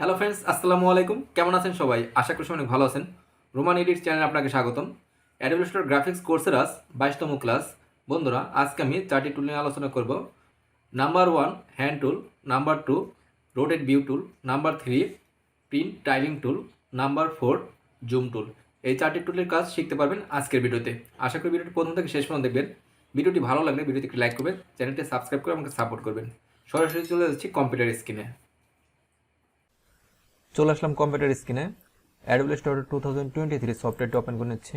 Hello friends, আসসালামু আলাইকুম। কেমন আছেন সবাই? আশা করি অনেক ভালো আছেন। রোমান এডিটস চ্যানেলে আপনাকে স্বাগতম। অ্যাডোবি ইলাস্ট্রেটর গ্রাফিক্স কোর্সের 22তম ক্লাস। বন্ধুরা, আজকে আমি 4টি টুল নিয়ে আলোচনা করব। নাম্বার 1 হ্যান্ড টুল, নাম্বার 2 রোটেট ভিউ টুল, নাম্বার 3 প্রিন্ট টাইলিং টুল, নাম্বার 4 জুম টুল। এই 4টি টুলের কাজ শিখতে পারবেন আজকের ভিডিওতে। আশা করি ভিডিওটি প্রথম থেকে শেষ পর্যন্ত দেখবেন। ভিডিওটি ভালো লাগলে ভিডিওতে একটি লাইক করবেন, চ্যানেলটি সাবস্ক্রাইব করে আমাকে সাপোর্ট করবেন। সরাসরি চলে যাচ্ছি কম্পিউটার স্ক্রিনে। চলে আসলাম কম্পিউটার স্ক্রিনে। অ্যাডোবি ইলাস্ট্রেটর 2023 সফটওয়্যারটি ওপেন করে নিচ্ছি।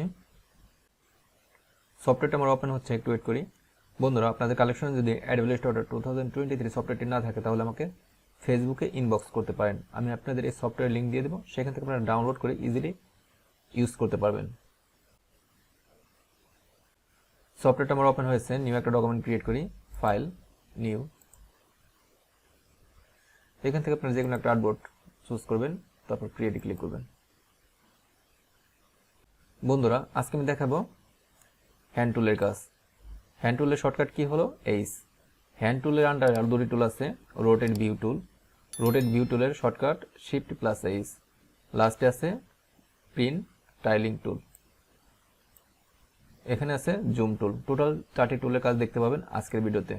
সফটওয়্যারটা আমার ওপেন হচ্ছে, একটু ওয়েট করি। বন্ধুরা, আপনাদের কালেকশনে যদি অ্যাডোবি ইলাস্ট্রেটর 2023 সফটওয়্যারটি না থাকে তাহলে আমাকে ফেসবুকে ইনবক্স করতে পারেন। আমি আপনাদের এই সফটওয়্যার লিঙ্ক দিয়ে দেবো, সেখান থেকে আপনারা ডাউনলোড করে ইজিলি ইউজ করতে পারবেন। সফটওয়্যারটা আমার ওপেন হয়েছে। নিউ একটা ডকুমেন্ট ক্রিয়েট করি, ফাইল, নিউ। এখান থেকে আপনারা যে কোনো একটা আর্টবোর্ড চুজ করবেন, তারপর ক্রিয়েটে ক্লিক করবেন। বন্ধুরা, আজকে আমি দেখাবো হ্যান্ড টুলের কাজ। হ্যান্ড টুলের শর্টকাট কি হলো? এইচ। হ্যান্ড টুলের আন্ডারে আর দুটি টুল আছে, রোটেট ভিউ টুল। রোটেট ভিউ টুলের শর্টকাট শিফট প্লাস এইচ। লাস্টে আছে প্রিন্ট টাইলিং টুল। এখানে আছে জুম টুল। টোটাল 4টি টুলের কাজ দেখতে পাবেন আজকের ভিডিওতে।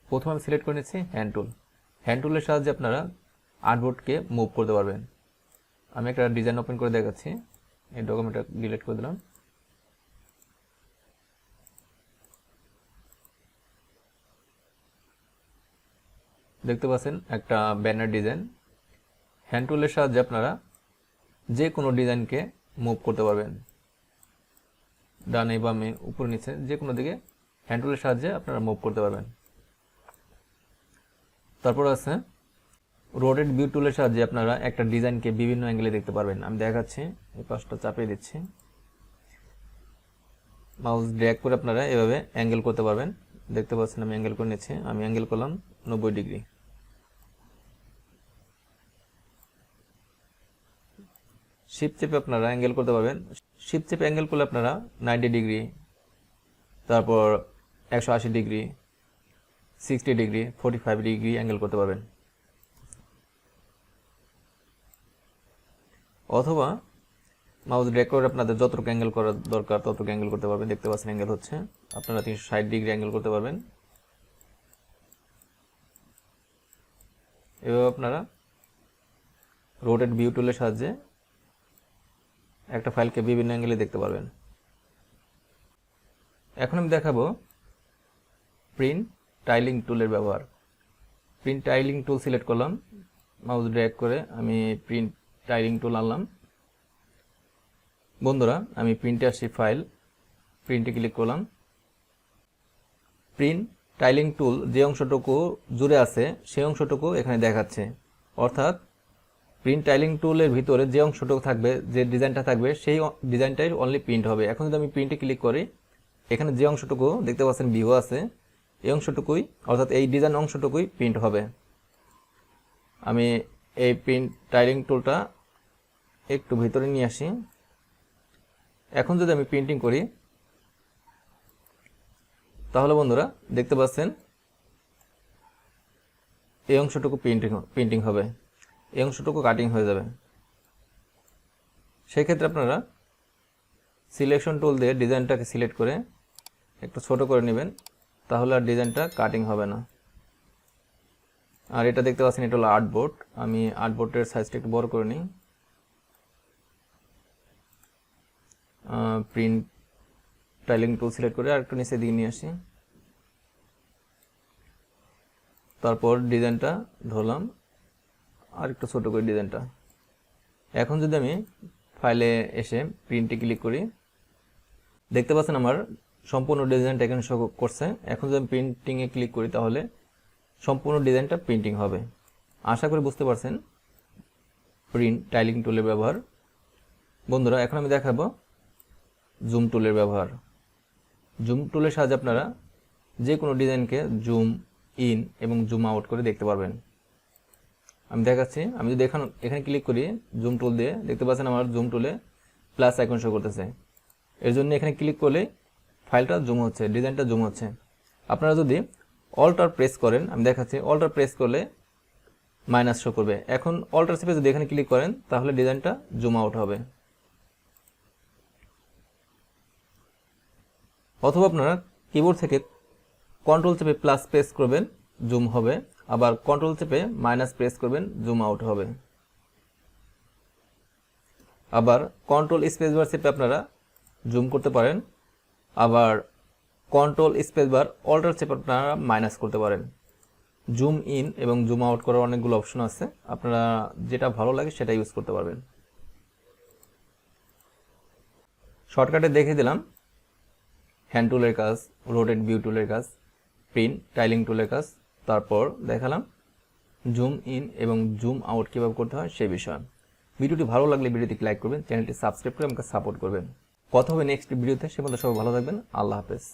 প্রথমে আমি সিলেক্ট করে নিচ্ছি হ্যান্ড টুল। হ্যান্ড টুলের সাহায্যে আপনারা আর্টবোর্ডকে মুভ করতে পারবেন। আমি একটা ডিজাইন ওপেন করে দেখাচ্ছি। এই ডকুমেন্টটা ডিলিট করে দিলাম। দেখতে পাচ্ছেন একটা ব্যানার ডিজাইন। হ্যান্ড টুলের সাহায্যে আপনারা যে কোনো ডিজাইনকে মুভ করতে পারবেন, ডানে বামে উপরে নিচে যে কোনো দিকে হ্যান্ড টুলের সাহায্যে আপনারা মুভ করতে পারবেন। তারপর আছে রোটেট ভিউ টুলের সাহায্যে আপনারা একটা ডিজাইনকে বিভিন্ন অ্যাঙ্গেলে দেখতে পারবেন। আমি দেখাচ্ছি, এই পাশটা চাপিয়ে দিচ্ছি। মাউস ড্র্যাগ করে আপনারা এভাবে অ্যাঙ্গেল করতে পারবেন। দেখতে পাচ্ছেন আমি অ্যাঙ্গেল করে নিচ্ছি। আমি অ্যাঙ্গেল করলাম 90 ডিগ্রি। শিফট চেপে আপনারা অ্যাঙ্গেল করতে পারবেন। শিফট চেপে অ্যাঙ্গেল করলে আপনারা 90 ডিগ্রি, তারপর 180 ডিগ্রি, 60 ডিগ্রি, 45 ডিগ্রি অ্যাঙ্গেল করতে পারবেন। অথবা মাউস ড্র্যাগ করে আপনাদের যতটুকু অ্যাঙ্গেল করা দরকার ততটুকু অ্যাঙ্গেল করতে পারবেন। দেখতে পাচ্ছেন অ্যাঙ্গেল হচ্ছে। আপনারা 360 ডিগ্রি অ্যাঙ্গেল করতে পারবেন। এভাবে আপনারা রোটেট ভিউ টুলের সাহায্যে একটা ফাইলকে বিভিন্ন অ্যাঙ্গেলে দেখতে পারবেন। এখন আমি দেখাবো প্রিন্ট টাইলিং টুলের ব্যবহার। প্রিন্ট টাইলিং টুল সিলেক্ট করলাম, মাউস ড্র্যাগ করে আমি প্রিন্ট টাইলিং টুল আনলাম। বন্ধুরা, আমি প্রিন্টে আসি, ফাইল, প্রিন্টে ক্লিক করলাম। প্রিন্ট টাইলিং টুল যে অংশটুকু জুড়ে আছে সেই অংশটুকু এখানে দেখাচ্ছে। অর্থাৎ প্রিন্ট টাইলিং টুলের ভিতরে যে অংশটুকু থাকবে, যে ডিজাইনটা থাকবে, সেই ডিজাইনটাই অনলি প্রিন্ট হবে। এখন যদি আমি প্রিন্টে ক্লিক করি, এখানে যে অংশটুকু দেখতে পাচ্ছেন ভিউ আছে, এই অংশটুকুই অর্থাৎ এই ডিজাইন অংশটুকুই প্রিন্ট হবে। আমি এই প্রিন্ট টাইলিং টুলটা একটু ভিতরে নিয়ে আসি। এখন যদি আমি প্রিন্টিং করি তাহলে বন্ধুরা দেখতে পাচ্ছেন এই অংশটুকু প্রিন্টিং হবে, এই অংশটুকু কাটিং হয়ে যাবে। সেই ক্ষেত্রে আপনারা সিলেকশন টুল দিয়ে ডিজাইনটাকে সিলেক্ট করে একটু ছোট করে নেবেন, তাহলে আর ডিজাইনটা কাটিং হবে না। আর এটা দেখতে পাচ্ছেন, এটা হলো আর্টবোর্ড। আমি আর্টবোর্ডের সাইজটা একটু বড় করে নিই। প্রিন্ট টাইলিং টুল সিলেক্ট করে আর একটু নিচে দিয়ে নিয়ে আসি। তারপর ডিজাইনটা ধরলাম, আর একটু ছোট করে ডিজাইনটা। এখন যদি আমি ফাইলে এসে প্রিন্টে ক্লিক করি, দেখতে পাচ্ছেন আমার সম্পূর্ণ ডিজাইনটা এখানে শো করছে। এখন যদি আমি প্রিন্টিংয়ে ক্লিক করি তাহলে সম্পূর্ণ ডিজাইনটা প্রিন্টিং হবে। আশা করি বুঝতে পারছেন প্রিন্ট টাইলিং টুলের ব্যবহার। বন্ধুরা, এখন আমি দেখাবো জুম টুলের ব্যবহার। জুম টুলের সাহায্যে আপনারা যে কোনো ডিজাইনকে জুম ইন এবং জুম আউট করে দেখতে পারবেন। আমি দেখাচ্ছি। আমি যদি এখানে ক্লিক করি জুম টুল দিয়ে, দেখতে পাচ্ছেন আমার জুম টুলে প্লাস আইকন শো করতেছে। এর জন্য এখানে ক্লিক করলে ফাইলটা জুম হচ্ছে, ডিজাইনটা জুম হচ্ছে। আপনারা যদি অল্টার প্রেস করেন, আমি দেখাচ্ছি, অল্টার প্রেস করলে মাইনাস শো করবে। এখন অল্টার চেপে যদি এখানে ক্লিক করেন তাহলে ডিজাইনটা জুম আউট হবে। অথবা আপনারা কিবোর্ড থেকে কন্ট্রোল চেপে প্লাস প্রেস করবেন, জুম হবে। আবার কন্ট্রোল চেপে মাইনাস প্রেস করবেন, জুম আউট হবে। আবার কন্ট্রোল স্পেস বার চেপে আপনারা জুম করতে পারেন। আবার কন্ট্রোল স্পেস বার অল্টার চেপে আপনারা মাইনাস করতে পারেন। জুম ইন এবং জুম আউট করার অনেকগুলো অপশন আছে, আপনারা যেটা ভালো লাগে সেটা ইউজ করতে পারবেন। শর্টকাটে দেখে দিলাম হ্যান্ড টুলের কাজ, রোটেট ভিউ টুলের কাজ, প্রিন্ট টাইলিং টুলের কাজ, তারপর দেখালাম জুম ইন এবং জুম আউট কীভাবে করতে হয় সেই বিষয়। ভিডিওটি ভালো লাগলে ভিডিওটি লাইক করবেন, চ্যানেলটি সাবস্ক্রাইব করে আমাকে সাপোর্ট করবেন। কথা হবে নেক্সট ভিডিওতে, সে পর্যন্ত সবাই ভালো থাকবেন। আল্লাহ হাফেজ।